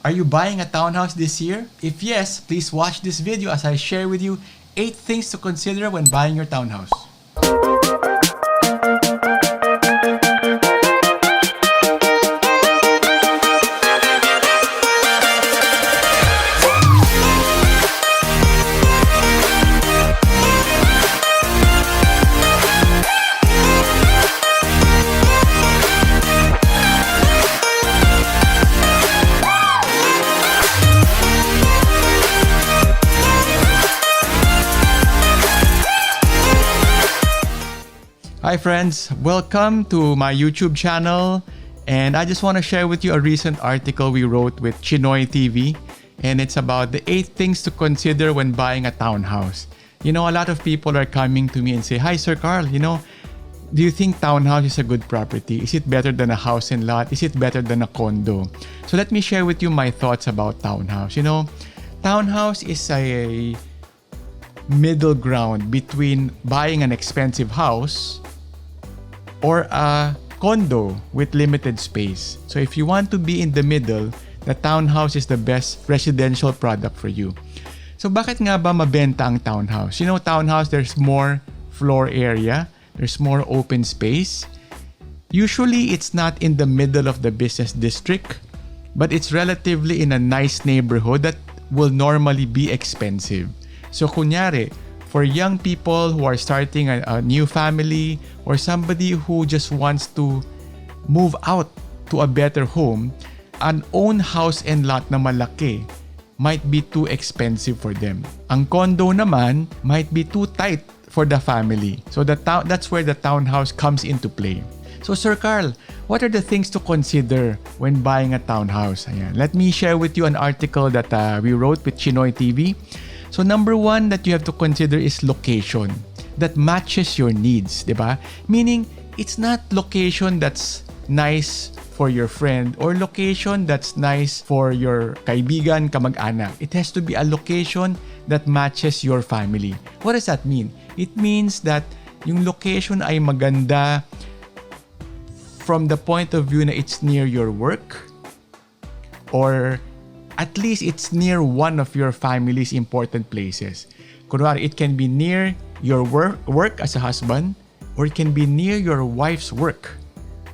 Are you buying a townhouse this year? If yes, please watch this video as I share with you 8 things to consider when buying your townhouse. Hi friends, welcome to my YouTube channel, and I just want to share with you a recent article we wrote with Chinoy TV, and it's about the 8 things to consider when buying a townhouse. You know, a lot of people are coming to me and say, "Hi Sir Carl, do you think townhouse is a good property? Is it better than a house and lot? Is it better than a condo?" So let me share with you my thoughts about townhouse. Townhouse is a middle ground between buying an expensive house or a condo with limited space. So if you want to be in the middle, the townhouse is the best residential product for you. So bakit nga ba mabenta ang townhouse? Townhouse, there's more floor area, there's more open space. Usually, it's not in the middle of the business district, but it's relatively in a nice neighborhood that will normally be expensive. So kunyari, for young people who are starting a new family or somebody who just wants to move out to a better home, an own house and lot na malaki might be too expensive for them. Ang condo naman might be too tight for the family. So that's where the townhouse comes into play. So Sir Carl, what are the things to consider when buying a townhouse? Ayan. Let me share with you an article that we wrote with Chinoy TV. So number 1 that you have to consider is location that matches your needs, diba? Meaning, it's not location that's nice for your friend or location that's nice for your kaibigan, kamag-anak. It has to be a location that matches your family. What does that mean? It means that yung location ay maganda from the point of view na it's near your work, or at least it's near one of your family's important places. Kunwari, it can be near your work as a husband, or it can be near your wife's work,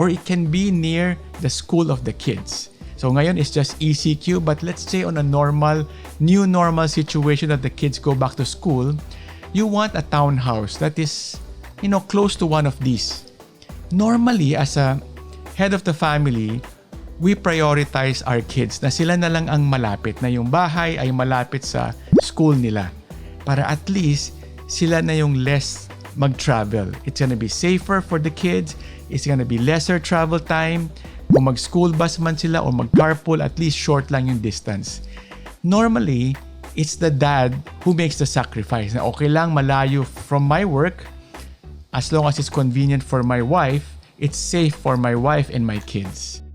or it can be near the school of the kids. So ngayon, it's just ECQ, but let's say on a new normal situation that the kids go back to school, you want a townhouse that is, close to one of these. Normally, as a head of the family, we prioritize our kids na sila na lang ang malapit, na yung bahay ay malapit sa school nila. Para at least, sila na yung less mag-travel. It's gonna be safer for the kids. It's gonna be lesser travel time. Kung mag-school bus man sila o mag-carpool, at least short lang yung distance. Normally, it's the dad who makes the sacrifice. Na okay lang malayo from my work, as long as it's convenient for my wife, it's safe for my wife and my kids.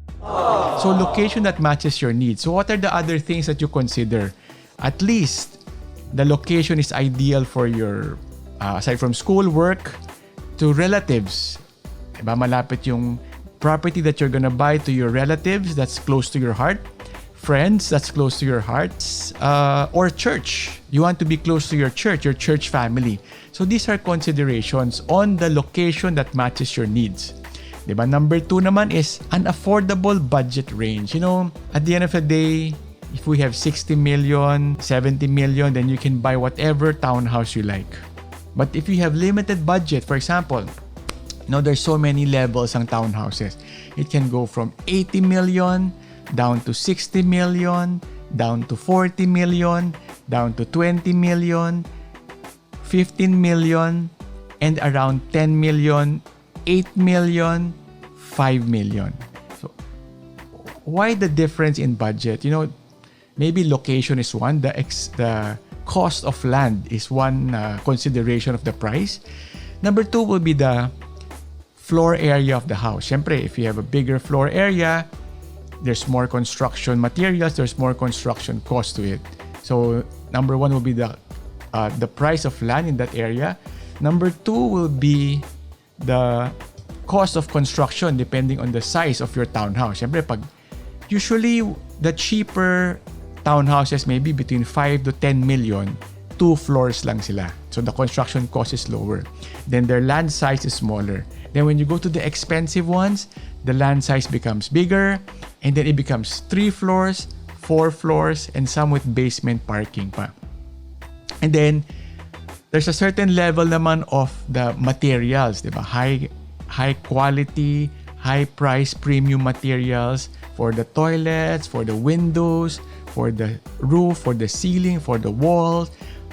So location that matches your needs. So what are the other things that you consider? At least the location is ideal for your, aside from school, work, to relatives. Diba, malapit yung property that you're gonna buy to your relatives that's close to your heart, friends that's close to your hearts, or church. You want to be close to your church family. So these are considerations on the location that matches your needs. Diba? Number 2 naman is an affordable budget range. At the end of the day, if we have 60 million, 70 million, then you can buy whatever townhouse you like. But if you have limited budget, for example, there's so many levels ang townhouses. It can go from 80 million down to 60 million, down to 40 million, down to 20 million, 15 million, and around 10 million, 8 million, 5 million. So, why the difference in budget? Maybe location is one. The cost of land is one consideration of the price. Number 2 will be the floor area of the house. Siyempre, if you have a bigger floor area, there's more construction materials, there's more construction cost to it. So, number 1 will be the price of land in that area. Number 2 will be the cost of construction depending on the size of your townhouse. Siyempre, usually the cheaper townhouses maybe between 5 to 10 million, 2 floors lang sila. So the construction cost is lower. Then their land size is smaller. Then when you go to the expensive ones, the land size becomes bigger, and then it becomes 3 floors, 4 floors, and some with basement parking pa. And then there's a certain level naman of the materials, diba? High quality, high price premium materials for the toilets, for the windows, for the roof, for the ceiling, for the walls,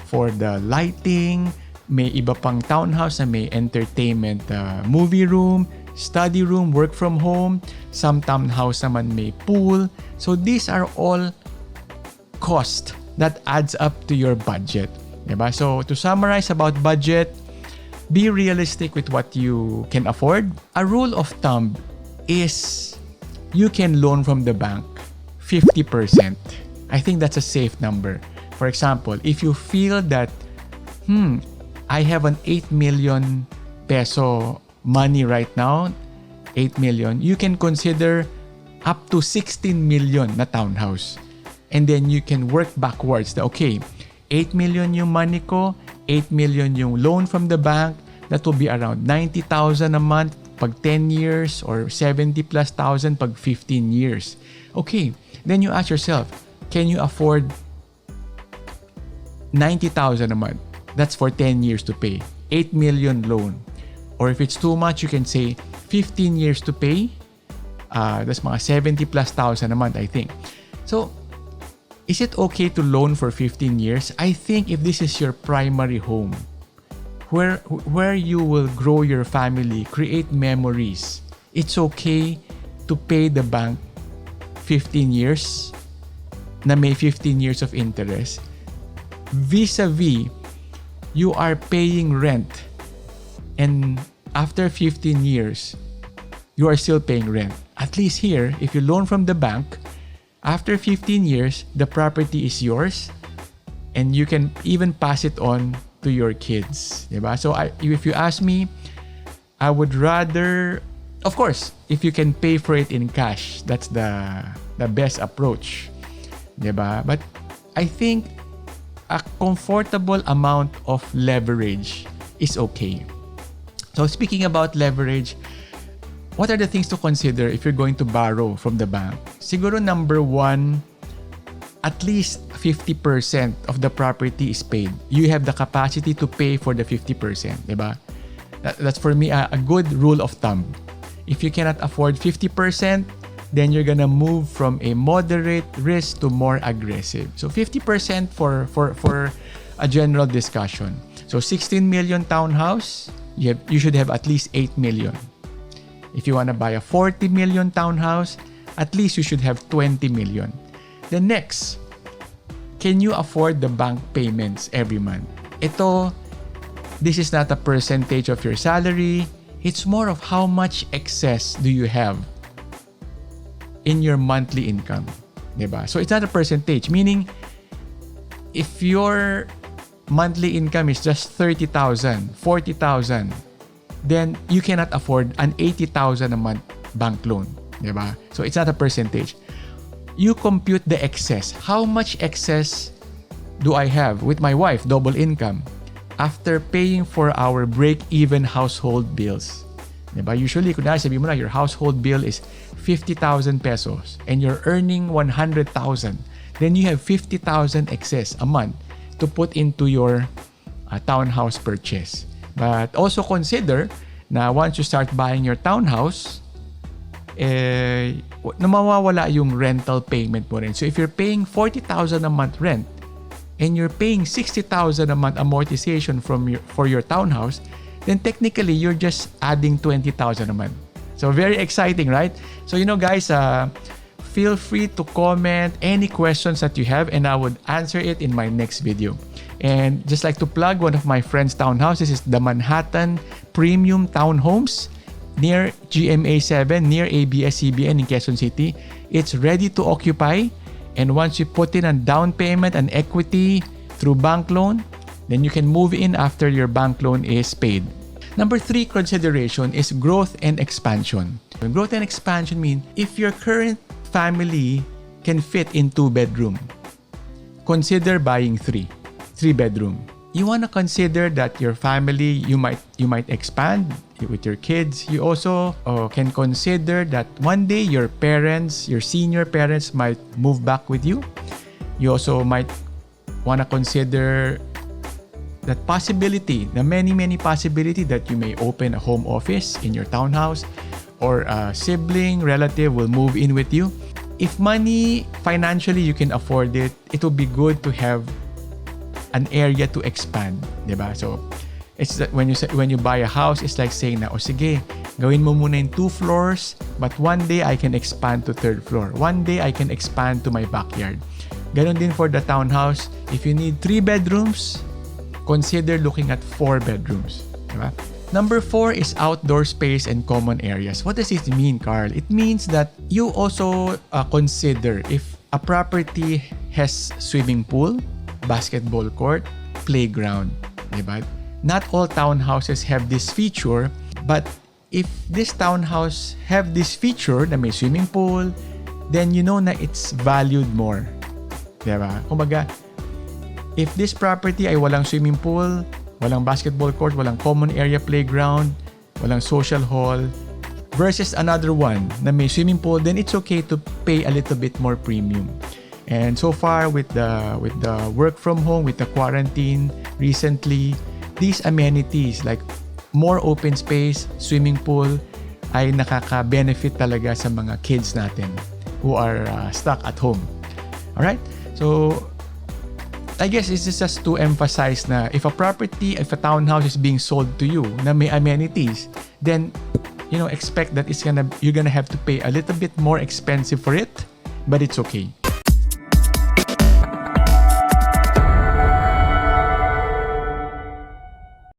for the lighting. May iba pang townhouse na may entertainment, movie room, study room, work from home. Some townhouse naman may pool. So these are all cost that adds up to your budget. Diba? So to summarize about budget, be realistic with what you can afford. A rule of thumb is you can loan from the bank 50%. I think that's a safe number. For example, if you feel that, I have an 8 million peso money right now, 8 million, you can consider up to 16 million na townhouse. And then you can work backwards. Okay, 8 million yung money ko, 8 million yung loan from the bank, that will be around 90,000 a month pag 10 years or 70 plus thousand pag 15 years. Okay, then you ask yourself, can you afford 90,000 a month? That's for 10 years to pay. 8 million loan. Or if it's too much, you can say 15 years to pay. That's mga 70 plus thousand a month, I think. So, is it okay to loan for 15 years? I think if this is your primary home, where you will grow your family, create memories, it's okay to pay the bank 15 years na may 15 years of interest. Vis-a-vis, you are paying rent, and after 15 years, you are still paying rent. At least here, if you loan from the bank, after 15 years, the property is yours, and you can even pass it on to your kids. Diba? So if you ask me, I would rather, of course, if you can pay for it in cash, that's the best approach. Diba? But I think a comfortable amount of leverage is okay. So speaking about leverage, what are the things to consider if you're going to borrow from the bank? Siguro number one, at least 50% of the property is paid. You have the capacity to pay for the 50%, diba? That's for me a good rule of thumb. If you cannot afford 50%, then you're gonna move from a moderate risk to more aggressive. So 50% for a general discussion. So 16 million townhouse, you should have at least 8 million. If you want to buy a 40 million townhouse, at least you should have 20 million. The next, can you afford the bank payments every month? This is not a percentage of your salary. It's more of how much excess do you have in your monthly income. Diba? So it's not a percentage. Meaning, if your monthly income is just 30,000, 40,000, then you cannot afford an 80,000 a month bank loan. Diba? So it's not a percentage. You compute the excess. How much excess do I have with my wife, double income, after paying for our break-even household bills? Diba? Usually, kung sabi mo na, your household bill is 50,000 pesos and you're earning 100,000, then you have 50,000 excess a month to put into your townhouse purchase. But also consider na once you start buying your townhouse, mawawala yung rental payment mo rin. So if you're paying 40,000 a month rent and you're paying 60,000 a month amortization for your townhouse, then technically you're just adding 20,000 a month. So very exciting, right? So guys, feel free to comment any questions that you have and I would answer it in my next video. And just like to plug one of my friends' townhouses is the Manhattan Premium Townhomes near GMA 7, near ABS-CBN in Quezon City. It's ready to occupy, and once you put in a down payment and equity through bank loan, then you can move in after your bank loan is paid. Number 3 consideration is growth and expansion. Growth and expansion mean if your current family can fit in 2-bedroom. Consider buying 3-bedroom. You want to consider that your family, you might expand with your kids. You also can consider that one day your parents, your senior parents might move back with you. You also might want to consider that possibility, the many possibility that you may open a home office in your townhouse, or a sibling, relative will move in with you. If money, financially, you can afford it, it will be good to have an area to expand, diba? So, it's that when you buy a house, it's like saying na, sige, gawin mo muna in 2 floors, but one day I can expand to 3rd floor. One day I can expand to my backyard. Ganon din for the townhouse. If you need 3 bedrooms, consider looking at 4 bedrooms, diba? Number 4 is outdoor space and common areas. What does it mean, Carl? It means that you also consider if a property has swimming pool, basketball court, playground, diba? Not all townhouses have this feature, but if this townhouse have this feature na may swimming pool, then you know na it's valued more, diba? Kumbaga, if this property ay walang swimming pool, walang basketball court, walang common area playground, walang social hall, versus another one na may swimming pool, then it's okay to pay a little bit more premium. And so far with the work from home, with the quarantine recently, these amenities like more open space, swimming pool ay nakaka-benefit talaga sa mga kids natin who are stuck at home. Alright? So, I guess this is just to emphasize na if a townhouse is being sold to you na may amenities, then expect that you're gonna have to pay a little bit more expensive for it, but it's okay.